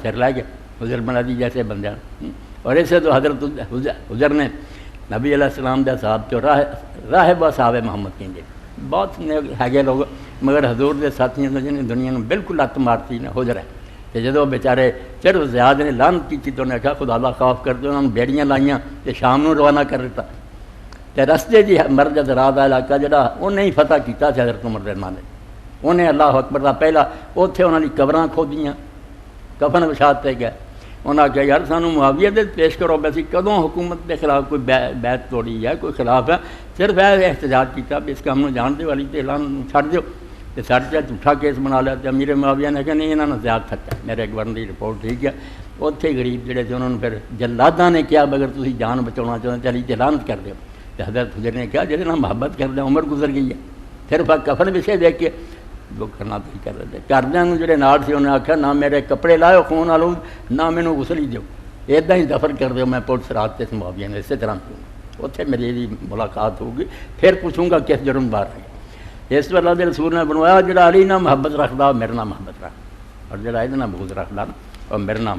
پھر لے گیا حضر بنا دی جیسے بندے. اور اسے تو حضرت حضر نے نبی علیہ السلام دے صاحب تو راہب صاحب محمد کہیں بہت ہے لوگ مگر حضور دے ساتھیوں نے جنہیں دنیا میں بالکل لت مارتی نے حضر ہے. تو جدو بیچارے صرف زیاد نے لعنت کی تو انہیں کہا خدا اللہ خوف کرتے انہوں نے بیڑیاں لائیاں تو شام نو روانہ کر دیتا. تو رستے جی مرد رات کا علاقہ جڑا انہیں ہی فتح کیتا سی حضرت عمر رضی اللہ عنہ نے. انہیں اللہ اکبر دا پہلا اتنے انہوں نے قبراں کھودیاں کفن وچھات تے گئے. انہوں نے کہا یار سانو معاویہ دے پیش کرو ویسی کدوں حکومت کے خلاف کوئی بیعت توڑی ہے کوئی خلاف ہے صرف احتجاج کیا بھی اس کام کو جانتے والی تو اعلان چھڑ دیو. تو سر چا جھوٹا کیس بنا لیا تو امیر معاویہ نے کہا نہیں انہوں نے زیادہ تھکا میرے گورنر کی رپورٹ ٹھیک ہے. اتنے غریب جڑے تھے انہوں نے پھر جلاداں نے کیا اگر تھی جان بچاؤنا چاہتے چلی اعلانت کر دیو. تو حضرت حضر نے کہا جہاں محبت کر دیں عمر گزر گئی ہے صرف کفن وچے دیکھ کے وہ کرنا تو کر رہے تھے. کردوں جڑے نال سے انہیں آخیا نہ میرے کپڑے لائو خون والوں نہ مینوں غسل ہی دیو ادا ہی دفن کر دیو میں پولیس رات سے معاویہ نے اسی طرح اتنے میری ملاقات ہوگی پھر پوچھوں گا کس جرم بار ہے. اس پر اللہ رسول نے بنوایا جڑا علی نہ محبت رکھتا میرے نام محبت رکھ اور جڑا یہ بغض رکھتا اور میرے نام